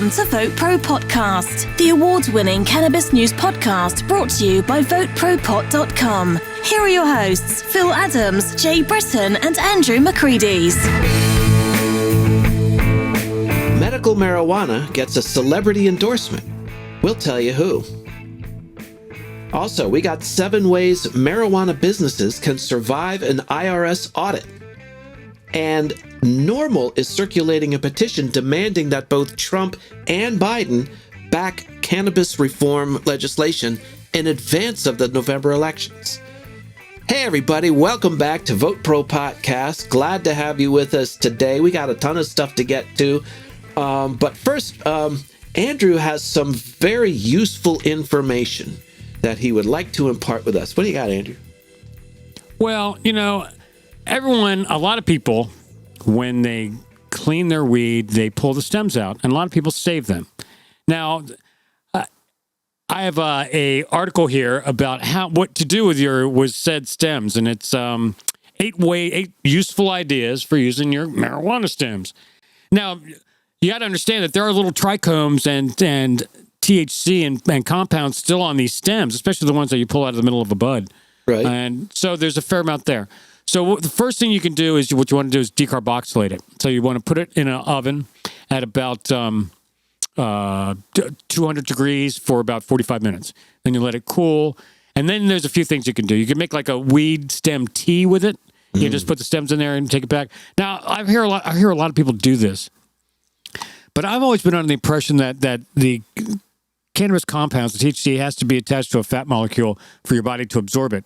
Welcome to VoteProPot-Cast, the award-winning cannabis news podcast brought to you by VoteProPot.com. Here are your hosts, Phil Adams, Jay Britton, and Andrew McCreadies. Medical marijuana gets a celebrity endorsement. We'll tell you who. Also, we got 7 ways marijuana businesses can survive an IRS audit. And NORML is circulating a petition demanding that both Trump and Biden back cannabis reform legislation in advance of the November elections. Hey everybody, welcome back to VoteProPot-Cast. Glad to have you with us today. We got a ton of stuff to get to. But first, Andrew has some very useful information that he would like to impart with us. What do you got, Andrew? Well, a lot of people, when they clean their weed, they pull the stems out, and a lot of people save them. Now, I have a article here about what to do with said stems, and it's 8 useful ideas for using your marijuana stems. Now, you got to understand that there are little trichomes and THC and compounds still on these stems, especially the ones that you pull out of the middle of a bud. Right. And so there's a fair amount there. So the first thing you can do is what you want to do is decarboxylate it. So you want to put it in an oven at about 200 degrees for about 45 minutes. Then you let it cool. And then there's a few things you can do. You can make like a weed stem tea with it. You just put the stems in there and take it back. Now, I hear a lot of people do this. But I've always been under the impression that the cannabis compounds, the THC, has to be attached to a fat molecule for your body to absorb it.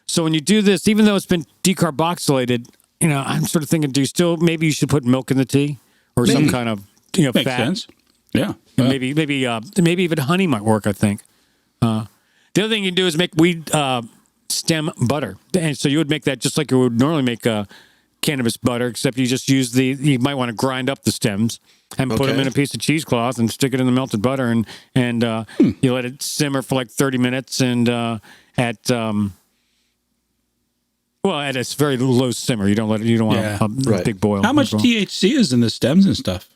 So when you do this, even though it's been decarboxylated, I'm sort of thinking, maybe you should put milk in the tea or some kind of, Makes fat. sense. Yeah. Maybe even honey might work, I think. The other thing you can do is make weed stem butter. And so you would make that just like you would normally make cannabis butter, except you just you might want to grind up the stems and put them in a piece of cheesecloth and stick it in the melted butter and you let it simmer for like 30 minutes and at a very low simmer. You don't want a big boil. How much THC is in the stems and stuff?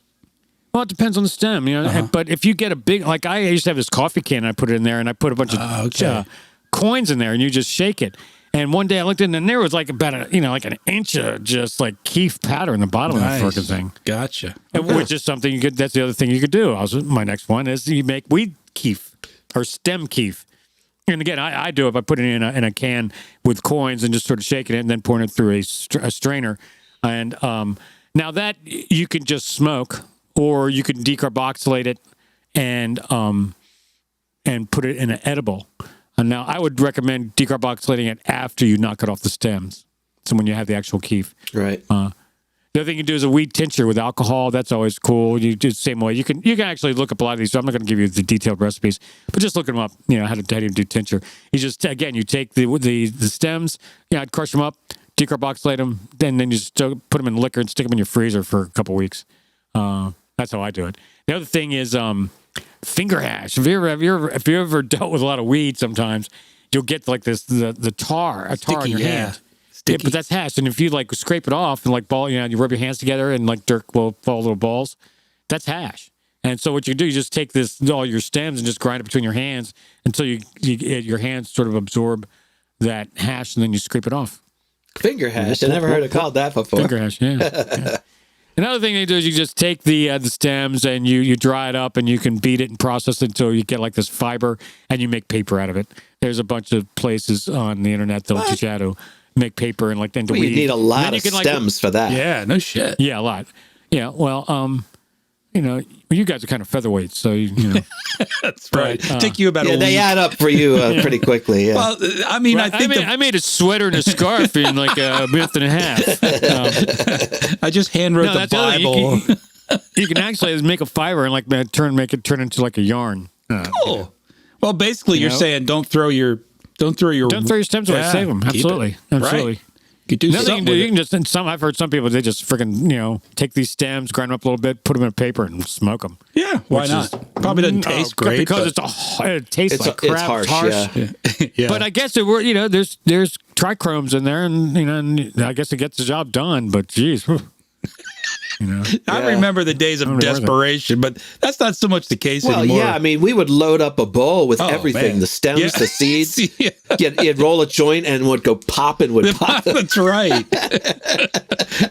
Well, it depends on the stem, But if you get a big, like I used to have this coffee can, I put it in there and I put a bunch of coins in there and you just shake it. And one day I looked in and there was like about an inch of just like keef powder in the bottom of that fucking thing. Gotcha. Which is something you could. That's the other thing you could do. My next one is you make weed keef or stem keef. And again, I do it by putting it in a can with coins and just sort of shaking it and then pouring it through a strainer. And now that you can just smoke, or you can decarboxylate it and put it in an edible. And now I would recommend decarboxylating it after you knock it off the stems. So when you have the actual keef. Right. The other thing you can do is a weed tincture with alcohol. That's always cool. You do the same way. You can actually look up a lot of these. So I'm not going to give you the detailed recipes, but just look them up. How to do tincture. You just you take the stems. I'd crush them up, decarboxylate them, then you just put them in liquor and stick them in your freezer for a couple weeks. That's how I do it. The other thing is finger hash. If you ever dealt with a lot of weed, sometimes you'll get like this the tar in your hand. Yeah, but that's hash. And if you like scrape it off and like ball, you rub your hands together and like dirt will fall little balls, that's hash. And so what you do, you just take all your stems and just grind it between your hands until your hands sort of absorb that hash, and then you scrape it off. Finger hash. I never heard it called that before. Finger hash, yeah. Another thing they do is you just take the stems and you dry it up and you can beat it and process it until you get like this fiber and you make paper out of it. There's a bunch of places on the internet that'll teach you how to make paper and into weed. You need a lot of stems for that. Yeah, no shit. Yeah, a lot. Yeah, well, you guys are kind of featherweights, so That's right. Take you about a week. They add up for you pretty quickly. Yeah. Well, I mean, I think I made a sweater and a scarf in like a minute and a half. I just handwrote the Bible. You can actually make a fiber and make it turn into like a yarn. Cool. Well, basically, you're saying don't throw your stems away. Save them. Absolutely. Right. You could do something. You can just I've heard some people, they just freaking take these stems, grind them up a little bit, put them in paper, and smoke them. Yeah, why not? Probably doesn't taste great because it tastes like crap. It's harsh. Yeah. But I guess there's trichromes in there, and I guess it gets the job done. But geez, I remember the days of desperation, but that's not so much the case anymore. Yeah, I mean, we would load up a bowl with everything, man. The stems, the seeds. You'd roll a joint and would go pop and would pop. That's right.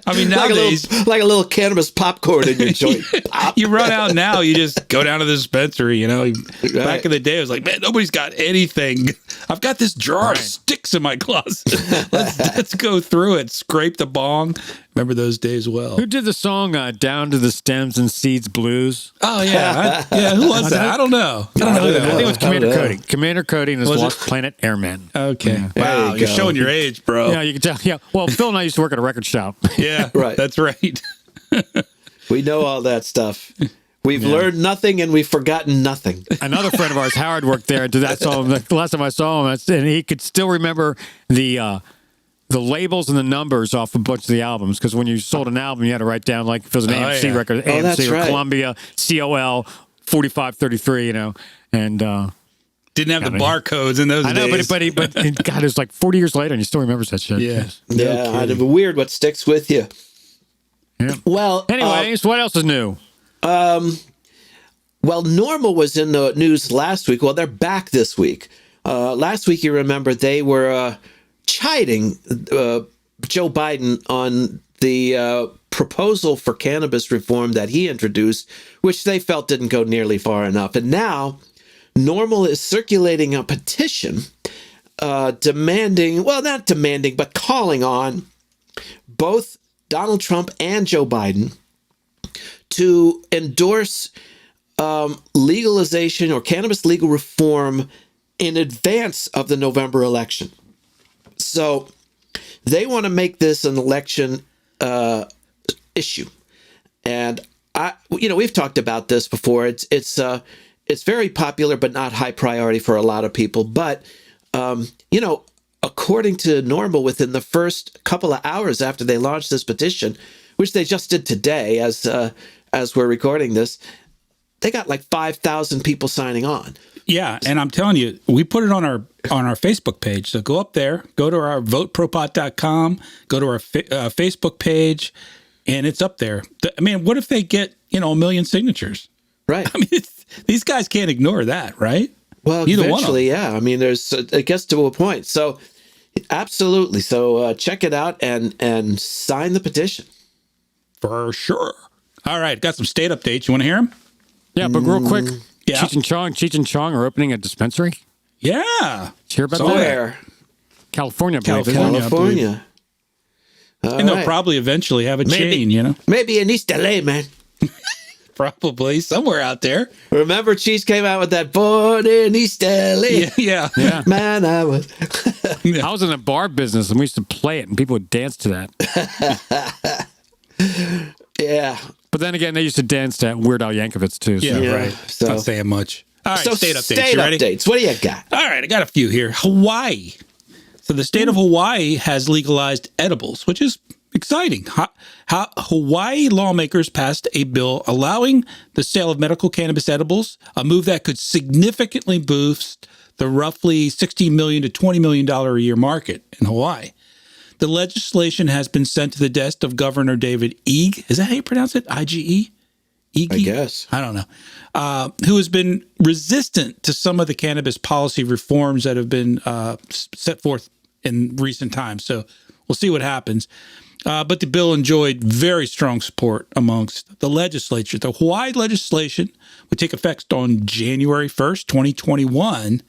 I mean, nowadays... Like a little cannabis popcorn in your joint. Pop. You run out now, you just go down to the dispensary, Back in the day, it was like, man, nobody's got anything. I've got this jar of sticks in my closet. Let's go through it, scrape the bong. Remember those days well. Who did the song Down to the Stems and Seeds Blues? Oh, yeah. Who was that? I don't know. I think it was Commander Cody. Commander Cody and his Lost Planet Airmen. Okay. Wow, you're showing your age, bro. Yeah, you can tell. Yeah. Well, Phil and I used to work at a record shop. Yeah, right. That's right. We know all that stuff. We've learned nothing and we've forgotten nothing. Another friend of ours, Howard, worked there. The last time I saw him, and he could still remember the labels and the numbers off a bunch of the albums, because when you sold an album, you had to write down, like, if it was an AMC record, AMC or Columbia, COL, 4533, and didn't have the barcodes in those days. I know, but God, it was like 40 years later, and he still remembers that shit. Yeah, it's weird what sticks with you. Yeah. Well, anyways, what else is new? Well, NORML was in the news last week. Well, they're back this week. Last week, you remember, they were chiding Joe Biden on the proposal for cannabis reform that he introduced, which they felt didn't go nearly far enough. And now NORML is circulating a petition demanding, well, not demanding, but calling on both Donald Trump and Joe Biden to endorse legalization or cannabis legal reform in advance of the November election. So they want to make this an election issue, and we've talked about this before. It's very popular, but not high priority for a lot of people. But according to NORML, within the first couple of hours after they launched this petition, which they just did today, as we're recording this, they got like 5,000 people signing on. Yeah, and I'm telling you, we put it on our Facebook page. So go up there, go to our VoteProPot.com, go to our Facebook page, and it's up there. I mean, what if they get 1 million signatures? Right. I mean, these guys can't ignore that, right? Well, eventually, yeah. I mean, it gets to a point. So, absolutely. So check it out and sign the petition. For sure. All right, got some state updates. You want to hear them? Yeah, but real quick. Yeah. Cheech and Chong are opening a dispensary. Yeah. Did you hear about that? Where? California, I believe. California. And they'll probably eventually have a chain, Maybe in East LA, man. Probably somewhere out there. Remember, Cheese came out with that Born in East LA. Yeah. Man, I was. I was in the bar business, and we used to play it, and people would dance to that. Yeah. But then again, they used to dance to Weird Al Yankovic's too. So. Yeah, right. So, not saying much. All right, so state updates. State you ready? updates. What do you got? All right, I got a few here. Hawaii. So the state of Hawaii has legalized edibles, which is exciting. Hawaii lawmakers passed a bill allowing the sale of medical cannabis edibles, a move that could significantly boost the roughly $16 million to $20 million a year market in Hawaii. The legislation has been sent to the desk of Governor David Ige. Is that how you pronounce it? I-G-E? Ige? I guess. I don't know. Who has been resistant to some of the cannabis policy reforms that have been set forth in recent times. So we'll see what happens. But the bill enjoyed very strong support amongst the legislature. The Hawaii legislation would take effect on January 1st, 2021.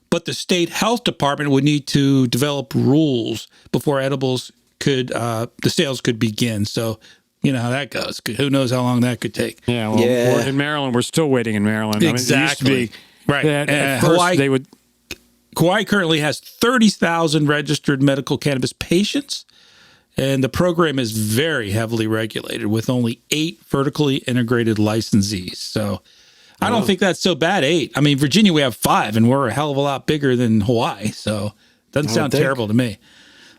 But the state health department would need to develop rules before edibles the sales could begin. So, you know how that goes. Who knows how long that could take? Yeah, well, we're in Maryland. We're still waiting in Maryland. Exactly. I mean, it used to be, right. At first Hawaii currently has 30,000 registered medical cannabis patients, and the program is very heavily regulated with only 8 vertically integrated licensees. So I don't think that's so bad, 8. I mean, Virginia, we have 5, and we're a hell of a lot bigger than Hawaii. So it doesn't sound terrible to me.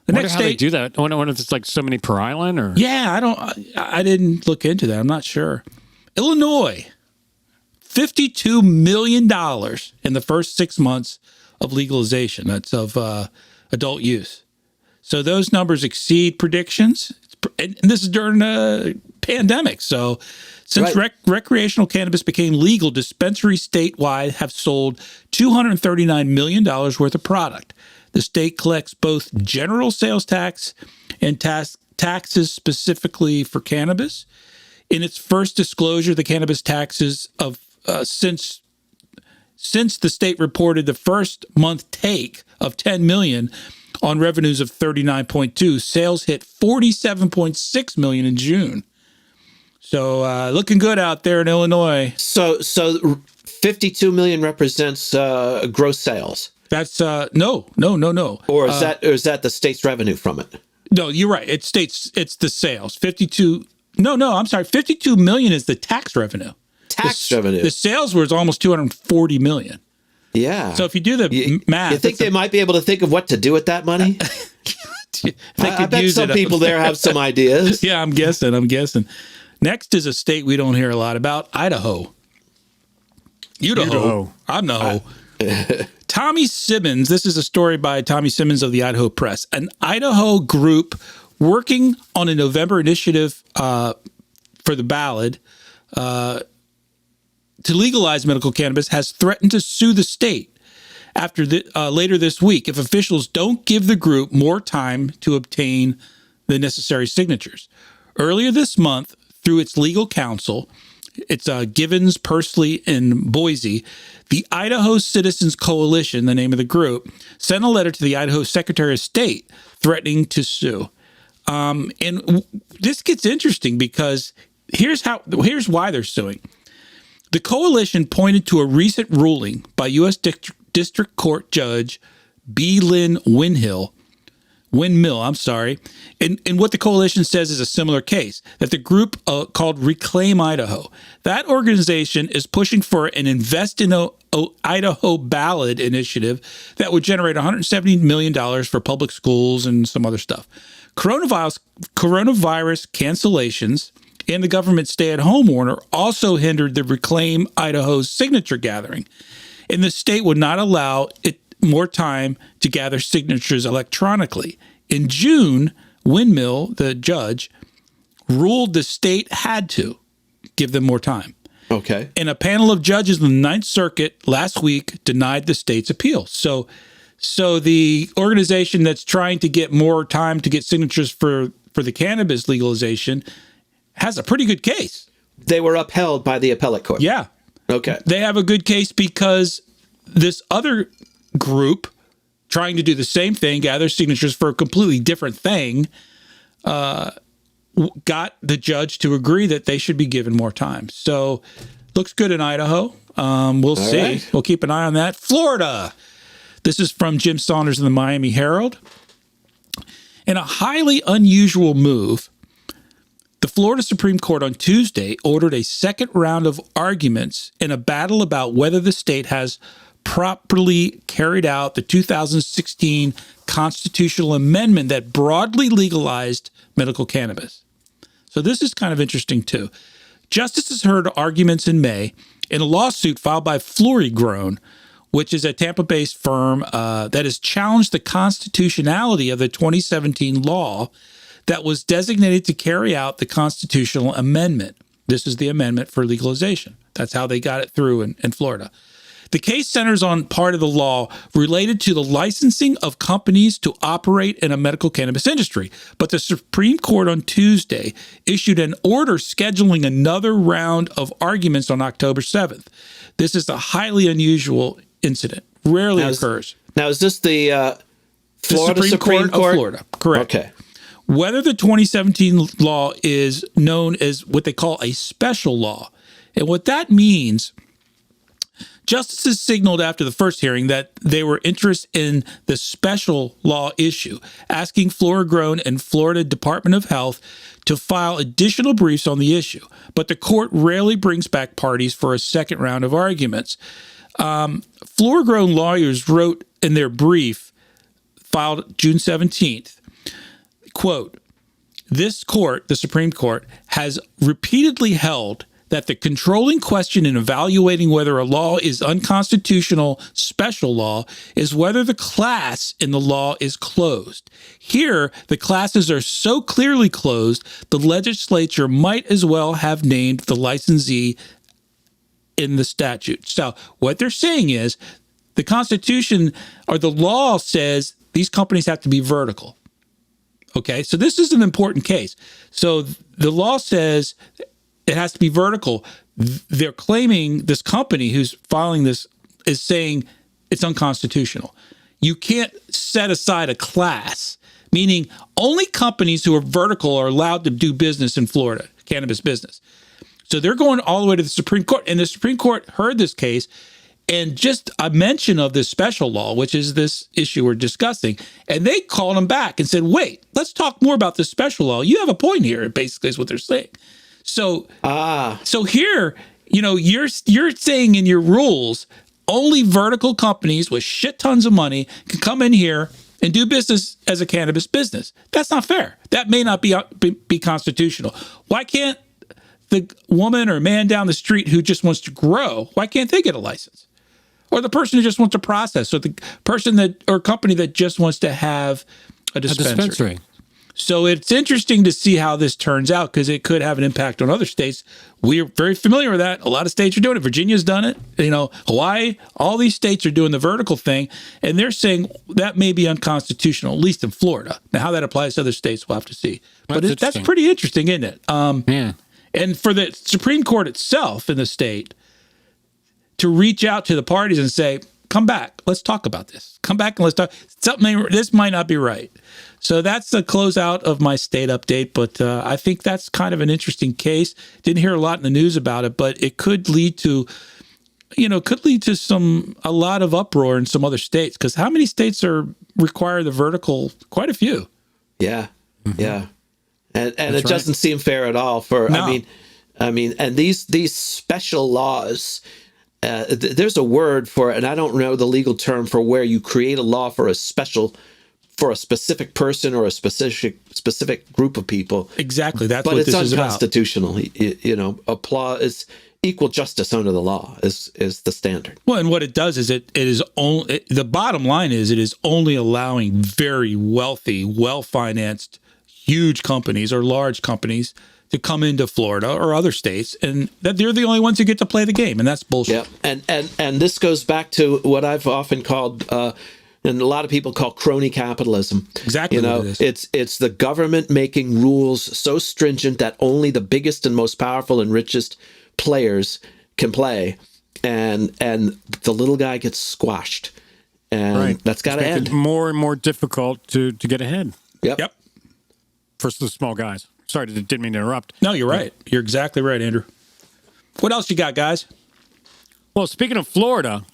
The next state, how they do that. I wonder if it's like so many per island, or I didn't look into that. I'm not sure. Illinois, $52 million in the first 6 months of legalization. That's of adult use. So those numbers exceed predictions. And this is during pandemic. So since recreational cannabis became legal, dispensaries statewide have sold $239 million worth of product. The state collects both general sales tax and taxes specifically for cannabis. In its first disclosure, the cannabis taxes of since the state reported the first month take of $10 million on revenues of 39.2, sales hit 47.6 million in June. So looking good out there in Illinois. So 52 million represents gross sales. That's no. Or is that the state's revenue from it? No, you're right. It's the sales. 52. No, I'm sorry. 52 million is the tax revenue. Revenue. The sales was almost 240 million. Yeah. So if you do the math, you think they might be able to think of what to do with that money? I bet some people there have some ideas. Yeah, I'm guessing. Next is a state we don't hear a lot about, Idaho. Idaho. I'm the hoe. Tommy Simmons, this is a story by Tommy Simmons of the Idaho Press. An Idaho group working on a November initiative for the ballot to legalize medical cannabis has threatened to sue the state after later this week if officials don't give the group more time to obtain the necessary signatures. Earlier this month, through its legal counsel, it's Givens, Pursley, and Boise, the Idaho Citizens Coalition, the name of the group, sent a letter to the Idaho Secretary of State threatening to sue. And this gets interesting because here's why they're suing. The coalition pointed to a recent ruling by U.S. District Court Judge B. Lynn Windmill, and what the coalition says is a similar case, that the group called Reclaim Idaho. That organization is pushing for an Invest in Idaho ballot initiative that would generate $170 million for public schools and some other stuff. Coronavirus cancellations and the government stay-at-home order also hindered the Reclaim Idaho's signature gathering, and the state would not allow it more time to gather signatures electronically. In June, Windmill, the judge, ruled the state had to give them more time. Okay. And a panel of judges in the Ninth Circuit last week denied the state's appeal. So the organization that's trying to get more time to get signatures for the cannabis legalization has a pretty good case. They were upheld by the appellate court. Yeah. Okay. They have a good case because this other group trying to do the same thing, gather signatures for a completely different thing, got the judge to agree that they should be given more time. So looks good in Idaho. We'll see. Right. We'll keep an eye on that. Florida. This is from Jim Saunders in the Miami Herald. In a highly unusual move, the Florida Supreme Court on Tuesday ordered a second round of arguments in a battle about whether the state has properly carried out the 2016 constitutional amendment that broadly legalized medical cannabis. So this is kind of interesting, too. Justices heard arguments in May in a lawsuit filed by FloriGrown, which is a Tampa-based firm that has challenged the constitutionality of the 2017 law that was designated to carry out the constitutional amendment. This is the amendment for legalization. That's how they got it through in Florida. The case centers on part of the law related to the licensing of companies to operate in a medical cannabis industry. But the Supreme Court on Tuesday issued an order scheduling another round of arguments on October 7th. This is a highly unusual incident. Rarely occurs. Now, is this the Florida Supreme Court of Florida? Correct. Okay. Whether the 2017 law is known as what they call a special law. And what that means, justices signaled after the first hearing that they were interested in the special law issue, asking FloriGrown and Florida Department of Health to file additional briefs on the issue. But the court rarely brings back parties for a second round of arguments. FloriGrown lawyers wrote in their brief filed June 17th, quote, "This court, the Supreme Court, has repeatedly held that the controlling question in evaluating whether a law is unconstitutional special law is whether the class in the law is closed. Here, the classes are so clearly closed, the legislature might as well have named the licensee in the statute. So what they're saying is the Constitution or the law says these companies have to be vertical. Okay, so this is an important case. So the law says it has to be vertical. They're claiming this company who's filing this is saying it's unconstitutional. You can't set aside a class, meaning only companies who are vertical are allowed to do business in Florida, cannabis business. So they're going all the way to the Supreme Court, and the Supreme Court heard this case, and just a mention of this special law, which is this issue we're discussing, and they called them back and said, wait, let's talk more about this special law. You have a point here, basically is what they're saying. So here, you're saying in your rules, only vertical companies with shit tons of money can come in here and do business as a cannabis business. That's not fair. That may not be constitutional. Why can't the woman or man down the street who just wants to grow, why can't they get a license? Or the person who just wants to process, or the person or company that just wants to have a dispensary. So it's interesting to see how this turns out because it could have an impact on other states. We're very familiar with that. A lot of states are doing it. Virginia's done it. Hawaii, all these states are doing the vertical thing, and they're saying that may be unconstitutional, at least in Florida. Now, how that applies to other states, we'll have to see. But that's pretty interesting, isn't it? Yeah. And for the Supreme Court itself in the state to reach out to the parties and say, come back, let's talk about this. Come back and let's talk. This might not be right. So that's the closeout of my state update. But I think that's kind of an interesting case. Didn't hear a lot in the news about it, but it could lead to, a lot of uproar in some other states. Because how many states require the vertical? Quite a few. Yeah. Mm-hmm. Yeah. And it right. doesn't seem fair at all I mean, and these special laws, there's a word for it, and I don't know the legal term for where you create a law for a specific person or a specific group of people. Exactly. That's but what it's this is about. unconstitutional. Is equal justice under the law is the standard. Well, and what it does is it is only, the bottom line is it is only allowing very wealthy, well-financed, huge companies or large companies to come into Florida or other states, and that they're the only ones who get to play the game, and that's bullshit. Yeah, and this goes back to what I've often called, and a lot of people call crony capitalism. Exactly what it is. It's the government making rules so stringent that only the biggest and most powerful and richest players can play, and the little guy gets squashed, and that's got to end. It's more and more difficult to get ahead. Yep. For the small guys. Sorry, didn't mean to interrupt. No, you're right. You're exactly right, Andrew. What else you got, guys? Well, speaking of Florida,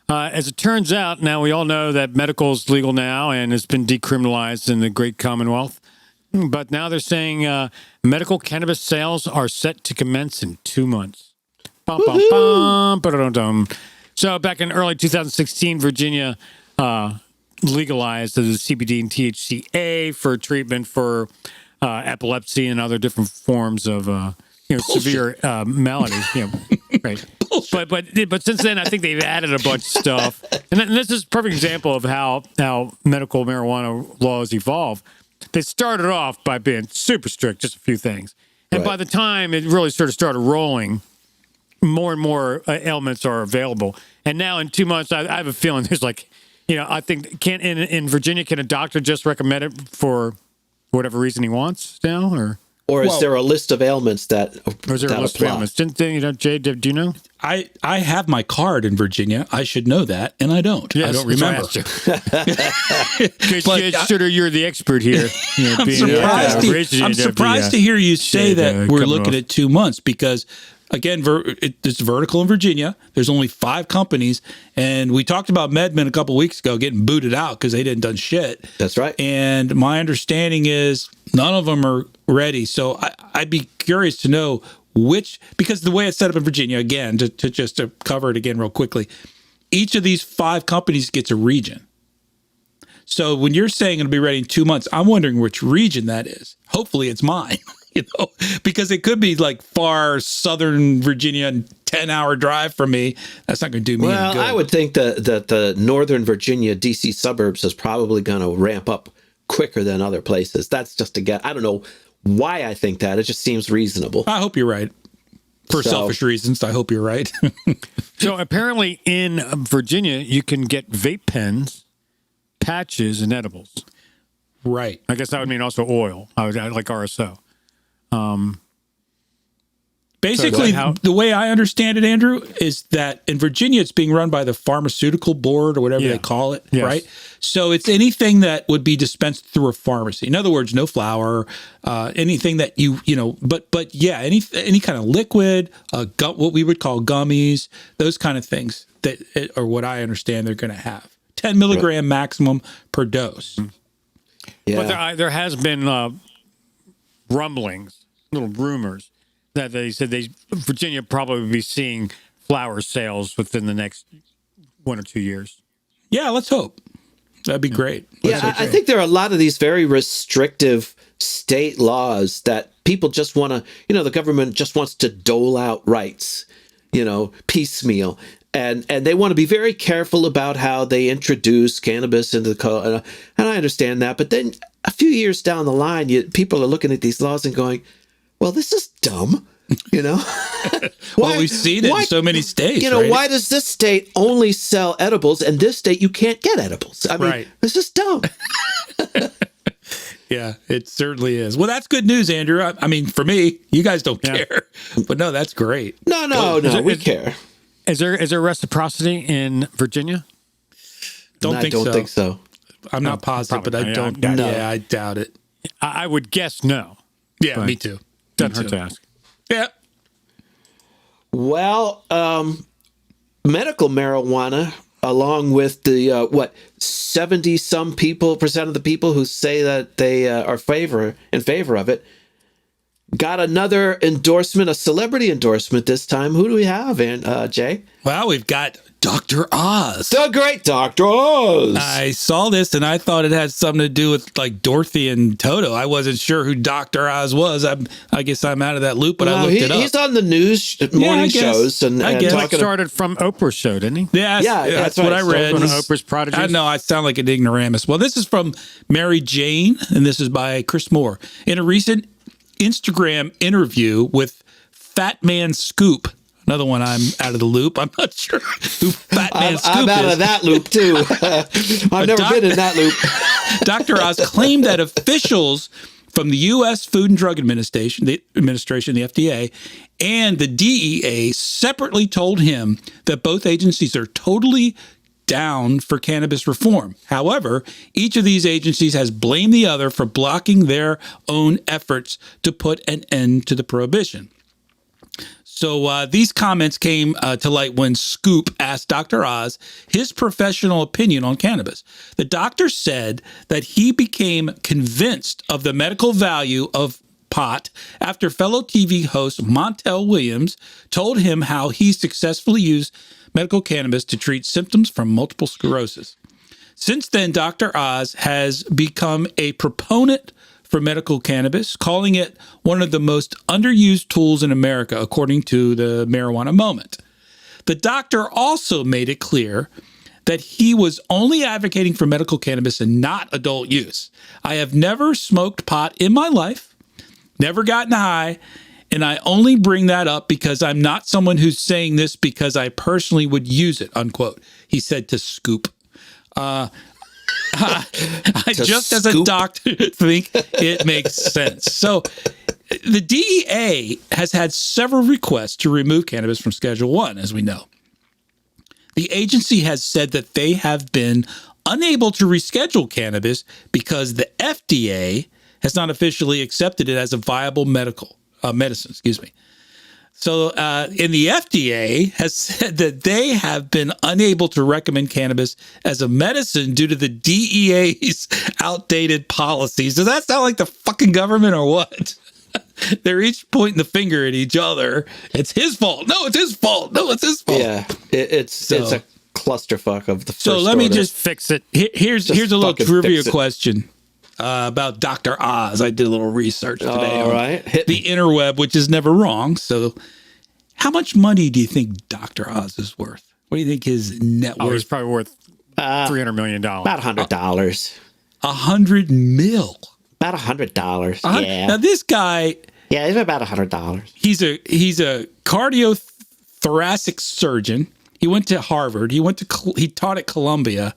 as it turns out, now we all know that medical is legal now and has been decriminalized in the great Commonwealth. But now they're saying medical cannabis sales are set to commence in 2 months. Bum, bum, bum, ba-da-dum-dum. So back in early 2016, Virginia legalized the CBD and THCA for treatment for epilepsy and other different forms of severe maladies. Right. But since then, I think they've added a bunch of stuff, and this is a perfect example of how medical marijuana laws evolve. They started off by being super strict, just a few things, and by the time it really sort of started rolling, more and more elements are available. And now in 2 months, I have a feeling there's I think in Virginia, can a doctor just recommend it for whatever reason he wants now, or is there a list of ailments that or is there a list of ailments? Didn't they, Jay? Do you know? I have my card in Virginia. I should know that, and I don't. Yes, I don't remember. Because you're the expert here. I'm surprised to hear you say that we're looking at 2 months because. Again, it's vertical in Virginia. There's only 5 companies, and we talked about MedMen a couple weeks ago getting booted out because they didn't done shit. That's right. And my understanding is none of them are ready. So I'd be curious to know because the way it's set up in Virginia, again, to cover it again real quickly, each of these 5 companies gets a region. So when you're saying it'll be ready in 2 months, I'm wondering which region that is. Hopefully it's mine. because it could be like far southern Virginia and 10-hour drive from me. That's not going to do me any good. Well, I would think that the Northern Virginia, D.C. suburbs is probably going to ramp up quicker than other places. That's just a guess. I don't know why I think that. It just seems reasonable. I hope you're right. For selfish reasons, I hope you're right. So apparently in Virginia, you can get vape pens, patches, and edibles. Right. I guess that would mean also oil, like RSO. Basically, the way I understand it, Andrew, is that in Virginia, it's being run by the pharmaceutical board or whatever they call it, right? So it's anything that would be dispensed through a pharmacy. In other words, no flour, anything that but yeah, any kind of liquid, what we would call gummies, those kind of things that are what I understand they're going to have. 10 milligram maximum per dose. Yeah. But there has been rumblings, little rumors, that they said Virginia probably will be seeing flower sales within the next 1 or 2 years. Yeah, let's hope. That'd be great. I think there are a lot of these very restrictive state laws that people just want to, the government just wants to dole out rights, piecemeal. And they want to be very careful about how they introduce cannabis into the code. And I understand that. But then a few years down the line, people are looking at these laws and going, well, this is dumb, Well, we've seen it in so many states. Right? Why does this state only sell edibles and this state you can't get edibles? I mean, this is dumb. Yeah, it certainly is. Well, that's good news, Andrew. I mean, for me, you guys don't care, but no, that's great. No, we care. Is there reciprocity in Virginia? I don't think so. I'm not positive, but I don't. Yeah, I doubt it. I would guess no. Yeah, me too. Doesn't hurt to ask. Yeah. Well, medical marijuana, along with the 70-some percent of the people who say that they are in favor of it, got another endorsement, a celebrity endorsement this time. Who do we have, Jay? Well, we've got Dr. Oz. The great Dr. Oz. I saw this and I thought it had something to do with like Dorothy and Toto. I wasn't sure who Dr. Oz was. I guess I'm out of that loop, but I looked it up. He's on the news morning shows. And talking started from Oprah's show, didn't he? Yeah, that's what I read. One of Oprah's prodigies. I know, I sound like an ignoramus. Well, this is from Mary Jane, and this is by Chris Moore. In a recent Instagram interview with Fat Man Scoop, another one I'm out of the loop. I'm not sure who Fat Man Scoop is. I'm out of that loop, too. I've never been in that loop. Dr. Oz claimed that officials from the U.S. Food and Drug Administration, the FDA, and the DEA separately told him that both agencies are totally down for cannabis reform. However, each of these agencies has blamed the other for blocking their own efforts to put an end to the prohibition. So these comments came to light when Scoop asked Dr. Oz his professional opinion on cannabis. The doctor said that he became convinced of the medical value of pot after fellow TV host Montel Williams told him how he successfully used medical cannabis to treat symptoms from multiple sclerosis. Since then, Dr. Oz has become a proponent for medical cannabis, calling it one of the most underused tools in America, according to the Marijuana Moment. The doctor also made it clear that he was only advocating for medical cannabis and not adult use. I have never smoked pot in my life, never gotten high, and I only bring that up because I'm not someone who's saying this because I personally would use it, unquote, he said to Scoop. I just as a doctor think it makes sense. So the DEA has had several requests to remove cannabis from Schedule 1, as we know. The agency has said that they have been unable to reschedule cannabis because the FDA has not officially accepted it as a viable medicine. So, and the FDA has said that they have been unable to recommend cannabis as a medicine due to the DEA's outdated policies. Does that sound like the fucking government or what? They're each pointing the finger at each other. It's his fault. No, it's his fault. No, it's his fault. Yeah, it's a clusterfuck of the first So let me order. just fix it. Here's a little trivia question. about Dr. Oz. I did a little research today All on right. Hit the interweb, which is never wrong. So how much money do you think Dr. Oz is worth? What do you think his net Oh, he's worth? probably worth $300 million. about $100. $100 million. About $100. Yeah. Now this guy, Yeah, it's about $100. he's a cardiothoracic surgeon. He went to Harvard. He taught at Columbia.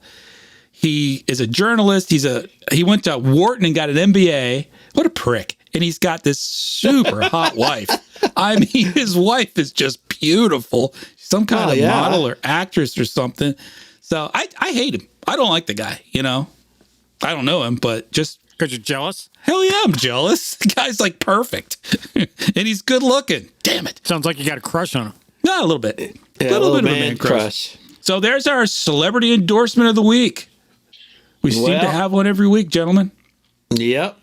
He is a journalist. He went to Wharton and got an MBA. What a prick. And he's got this super hot wife. I mean, his wife is just beautiful. Some kind of model or actress or something. So I hate him. I don't like the guy, you know. I don't know him, but just Because you're jealous? hell yeah, I'm jealous. The guy's like perfect. And he's good looking. Damn it. Sounds like you got a crush on him. No, a little bit. Yeah, a little bit of a man crush. So there's our celebrity endorsement of the week. We seem to have one every week, gentlemen. Yep.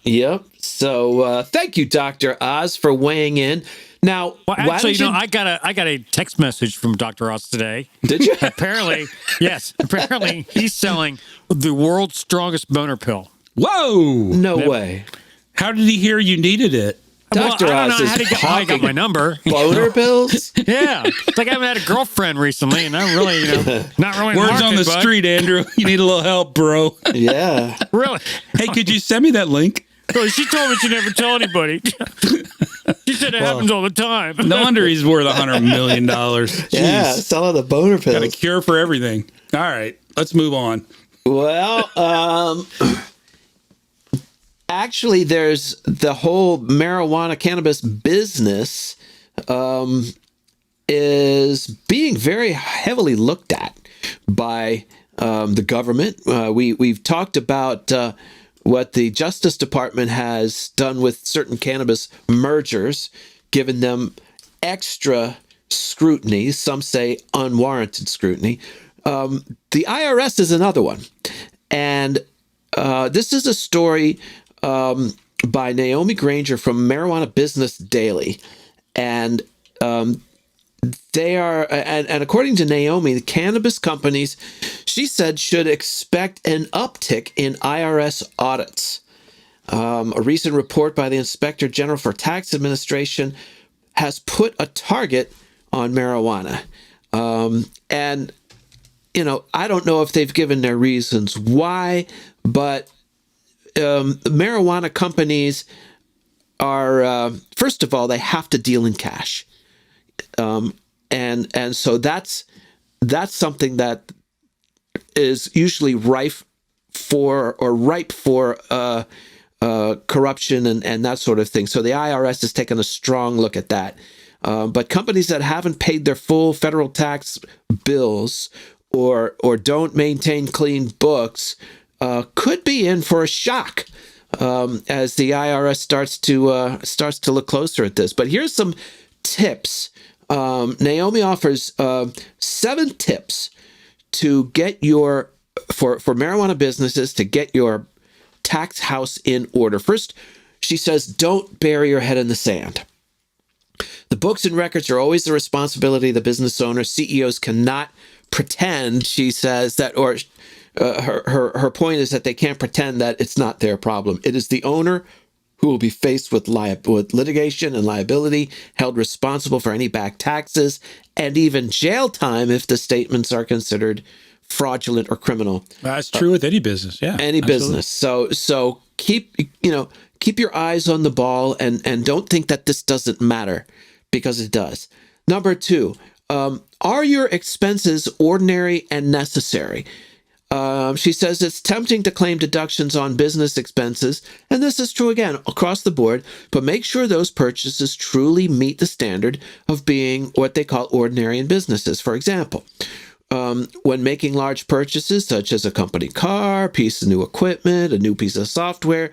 So thank you, Dr. Oz, for weighing in. Now, Well, why actually, don't I got a text message from Dr. Oz today. Did you? Apparently, yes. Apparently, he's selling the world's strongest boner pill. Whoa. No way. How did he hear you needed it? Dr. Well, I don't Oz know is how he got my number. boner pills? Yeah, it's like I haven't had a girlfriend recently, and I'm really, not really. in Words market, on the bud. street, Andrew. You need a little help, bro. Yeah. Really? Hey, could you send me that link? Well, she told me she never tell anybody. She said it happens all the time. No wonder he's worth $100 million. Yeah, Jeez. selling the boner pills. Got a cure for everything. All right, let's move on. Well, actually, there's the whole marijuana cannabis business is being very heavily looked at by the government. We've talked about what the Justice Department has done with certain cannabis mergers, given them extra scrutiny. Some say unwarranted scrutiny. The IRS is another one. And this is a story by Naomi Granger from Marijuana Business Daily. And they are, and according to Naomi, the cannabis companies, she said, should expect an uptick in IRS audits. A recent report by the Inspector General for Tax Administration has put a target on marijuana. And, I don't know if they've given their reasons why, but marijuana companies are, first of all, they have to deal in cash. And so that's something that is usually ripe for corruption and that sort of thing. So the IRS has taken a strong look at that. But companies that haven't paid their full federal tax bills or don't maintain clean books could be in for a shock as the IRS starts to look closer at this. But here's some tips. Naomi offers 7 tips to get for marijuana businesses to get your tax house in order. First, she says, don't bury your head in the sand. The books and records are always the responsibility of the business owner. CEOs cannot pretend, she says, that, or her point is that they can't pretend that it's not their problem. It is the owner who will be faced with litigation and liability, held responsible for any back taxes, and even jail time if the statements are considered fraudulent or criminal. That's true with any business. Yeah, any business. So keep your eyes on the ball and don't think that this doesn't matter, because it does. Number 2, are your expenses ordinary and necessary? She says it's tempting to claim deductions on business expenses, and this is true again across the board, but make sure those purchases truly meet the standard of being what they call ordinary in businesses. For example, when making large purchases such as a company car, piece of new equipment, a new piece of software,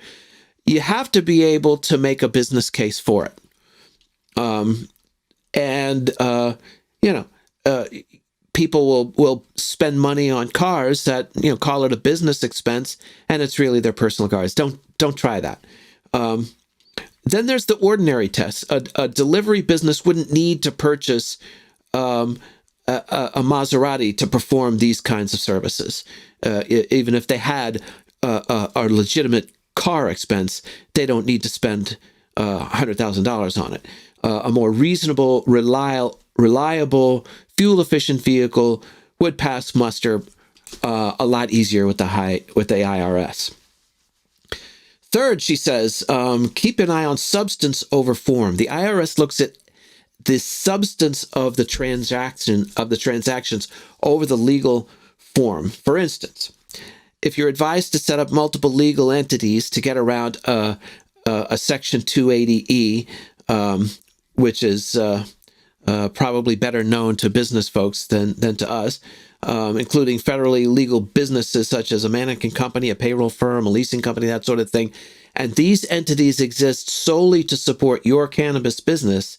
you have to be able to make a business case for it. People will spend money on cars that, call it a business expense, and it's really their personal cars. Don't try that. Then there's the ordinary test. A delivery business wouldn't need to purchase a Maserati to perform these kinds of services, even if they had a legitimate car expense, they don't need to spend $100,000 on it. A more reasonable, reliable, fuel-efficient vehicle would pass muster a lot easier with the IRS. Third, she says, keep an eye on substance over form. The IRS looks at the substance of the transactions over the legal form. For instance, if you're advised to set up multiple legal entities to get around a Section 280E, which is probably better known to business folks than to us, including federally legal businesses such as a management company, a payroll firm, a leasing company, that sort of thing. And these entities exist solely to support your cannabis business.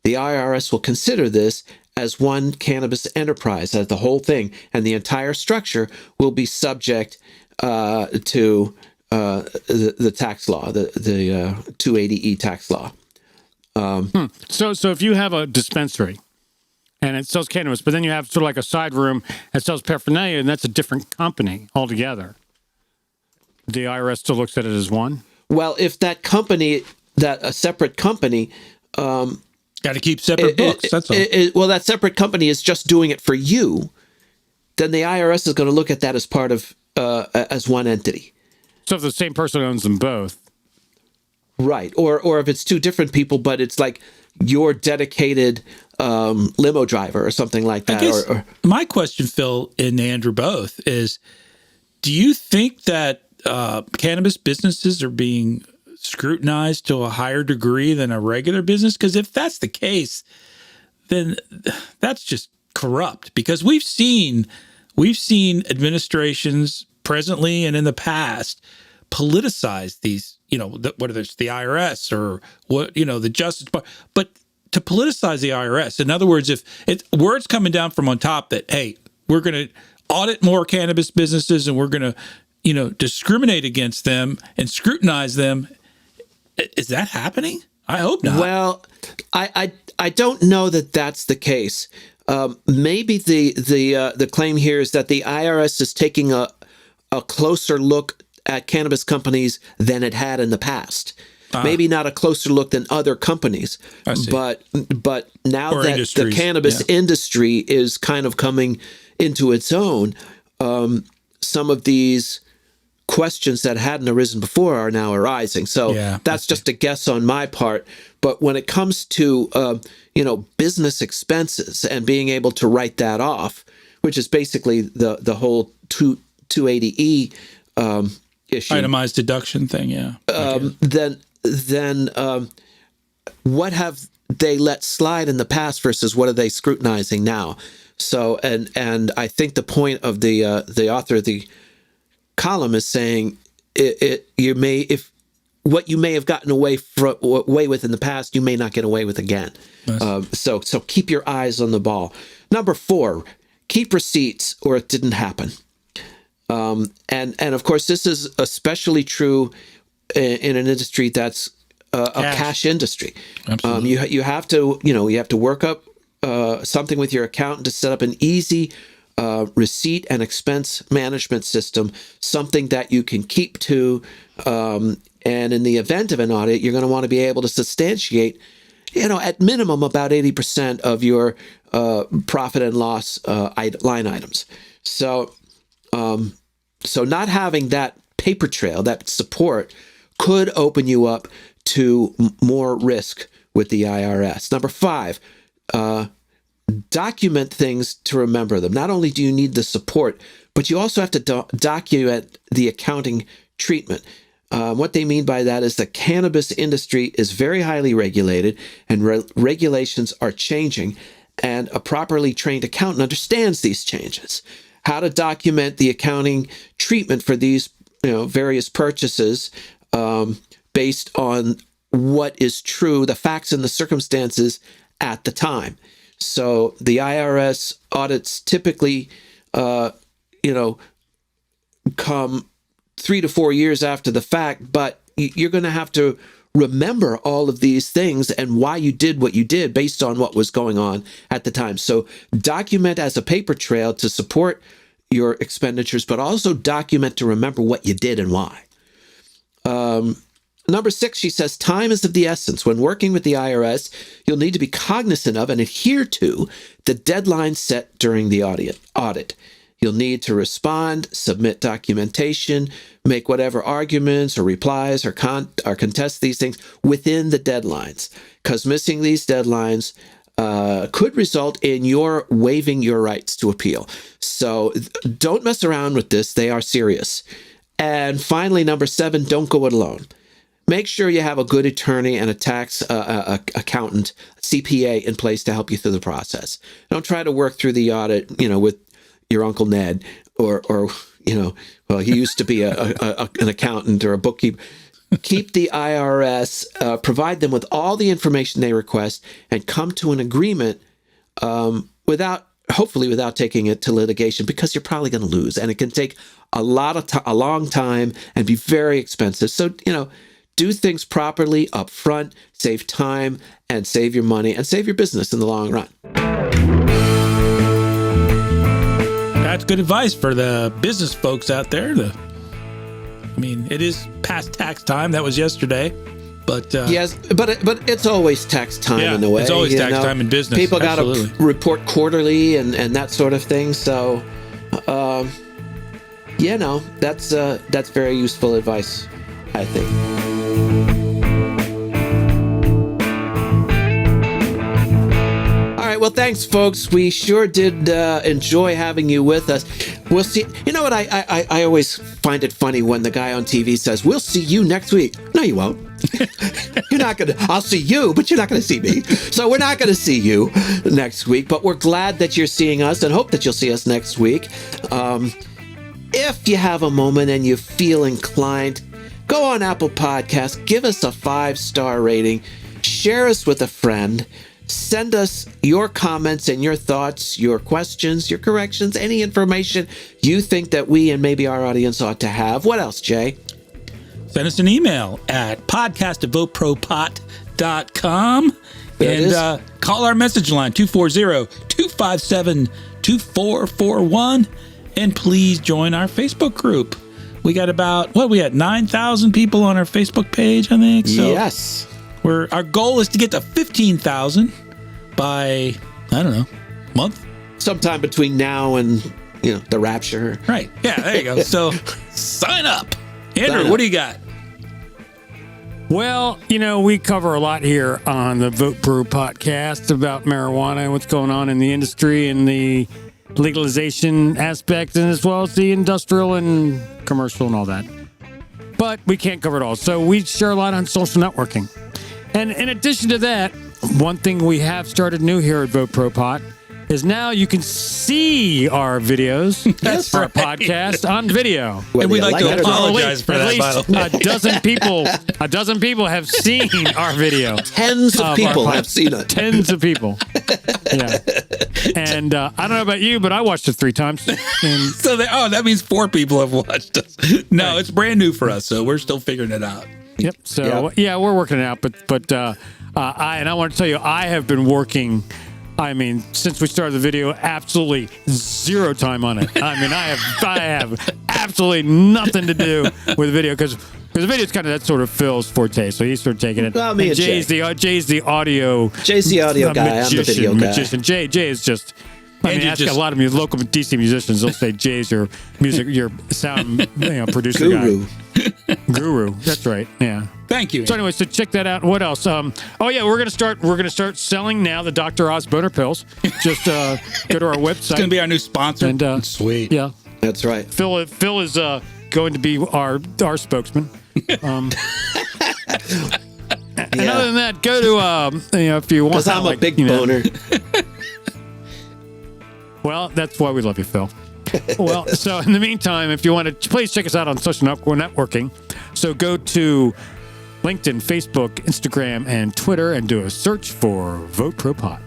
The IRS will consider this as one cannabis enterprise, as the whole thing, and the entire structure will be subject to the tax law, the 280E tax law. So if you have a dispensary and it sells cannabis, but then you have sort of like a side room that sells paraphernalia, and that's a different company altogether, the IRS still looks at it as one? Well, if that company, a separate company, got to keep separate books. That's all. Well, that separate company is just doing it for you, then the IRS is going to look at that as part of as one entity. So if the same person owns them both, right? Or if it's two different people, but it's like your dedicated limo driver or something like that. I guess my question, Phil and Andrew both, is: do you think that cannabis businesses are being scrutinized to a higher degree than a regular business? Because if that's the case, then that's just corrupt. Because we've seen administrations presently and in the past politicize these, whether it's the IRS or the Justice Department, but to politicize the IRS. In other words, if word's coming down from on top that, hey, we're going to audit more cannabis businesses and we're going to, discriminate against them and scrutinize them. Is that happening? I hope not. Well, I don't know that that's the case. Maybe the claim here is that the IRS is taking a closer look at cannabis companies than it had in the past. Maybe not a closer look than other companies, but now or that the cannabis industry is kind of coming into its own, some of these questions that hadn't arisen before are now arising. So that's just a guess on my part. But when it comes to business expenses and being able to write that off, which is basically the whole 280E issue, itemized deduction thing, then what have they let slide in the past versus what are they scrutinizing now? So and I think the point of the author of the column is saying if what you may have gotten away with in the past, you may not get away with again. Nice. So keep your eyes on the ball. Number 4, keep receipts or it didn't happen. And of course, this is especially true in an industry that's a cash industry. Absolutely. You have to work up something with your accountant to set up an easy receipt and expense management system, something that you can keep to. And in the event of an audit, you're going to want to be able to substantiate, at minimum about 80% of your profit and loss line items. So not having that paper trail, that support, could open you up to more risk with the IRS. Number 5, document things to remember them. Not only do you need the support, but you also have to document the accounting treatment. What they mean by that is the cannabis industry is very highly regulated, and regulations are changing, and a properly trained accountant understands these changes. How to document the accounting treatment for these various purchases based on what is true, the facts and the circumstances at the time. So the IRS audits typically, come 3 to 4 years after the fact, but you're going to have to remember all of these things and why you did what you did based on what was going on at the time. So document as a paper trail to support your expenditures, but also document to remember what you did and why. Number 6, she says, time is of the essence. When working with the IRS, you'll need to be cognizant of and adhere to the deadline set during the audit. You'll need to respond, submit documentation, make whatever arguments or replies or contest these things within the deadlines, because missing these deadlines could result in your waiving your rights to appeal. So don't mess around with this. They are serious. And finally, number 7, don't go it alone. Make sure you have a good attorney and a tax accountant, CPA in place to help you through the process. Don't try to work through the audit, with your Uncle Ned or well, he used to be an accountant or a bookkeeper. Keep the IRS, provide them with all the information they request, and come to an agreement hopefully without taking it to litigation, because you're probably going to lose, and it can take a long time and be very expensive. So, do things properly up front, save time and save your money and save your business in the long run. That's good advice for the business folks out there. It is past tax time. That was yesterday. But yes, but it's always tax time in a way. It's always tax time in business. People got to report quarterly and that sort of thing. So, that's very useful advice, I think. All right, well, thanks, folks. We sure did enjoy having you with us. We'll see. You know what? I always find it funny when the guy on TV says, "We'll see you next week." No, you won't. You're not going to. I'll see you, but you're not going to see me. So we're not going to see you next week, but we're glad that you're seeing us and hope that you'll see us next week. If you have a moment and you feel inclined, go on Apple Podcasts, give us a 5-star rating, share us with a friend. Send us your comments and your thoughts, your questions, your corrections, any information you think that we and maybe our audience ought to have. What else, Jay? Send us an email at podcast@VoteProPot.com and call our message line 240-257-2441. And please join our Facebook group. We got about 9,000 people on our Facebook page, I think. So yes. Our goal is to get to 15,000 by, I don't know, month? Sometime between now and, the rapture. Right. Yeah, there you go. So sign up. Andrew, what do you got? Well, we cover a lot here on the Vote Pro podcast about marijuana and what's going on in the industry and the legalization aspect, and as well as the industrial and commercial and all that. But we can't cover it all. So we share a lot on social networking. And in addition to that, one thing we have started new here at VoteProPot is now you can see our videos, That's our right. podcast on video. And we'd like to apologize for at that, least by the way. a dozen people have seen our video. Tens of people have seen it. Tens of people. Yeah. And I don't know about you, but I watched it 3 times. And So that means 4 people have watched us. No, It's brand new for us, so we're still figuring it out. Yep. So yeah, we're working it out. But I want to tell you, I have been working. Since we started the video, absolutely 0 time on it. I have absolutely nothing to do with video because the video is kind of that sort of Phil's forte. So he's sort of taking it. Well, me and Jay's the audio. Jay's the audio guy. I'm the video guy. Magician. Jay is just. Ask a lot of local DC musicians. They'll say Jay's your sound producer Guru. guy. Guru. That's right. Yeah. Thank you. So anyway, so check that out. What else? We're gonna start selling now the Dr. Oz boner pills. Just go to our website. It's gonna be our new sponsor. And sweet. Yeah. That's right. Phil is going to be our spokesman. And other than that, go to if you want. Because I'm a big boner. Well, that's why we love you, Phil. Well, so in the meantime, if you want to, please check us out on social networking. So go to LinkedIn, Facebook, Instagram, and Twitter and do a search for VoteProPot.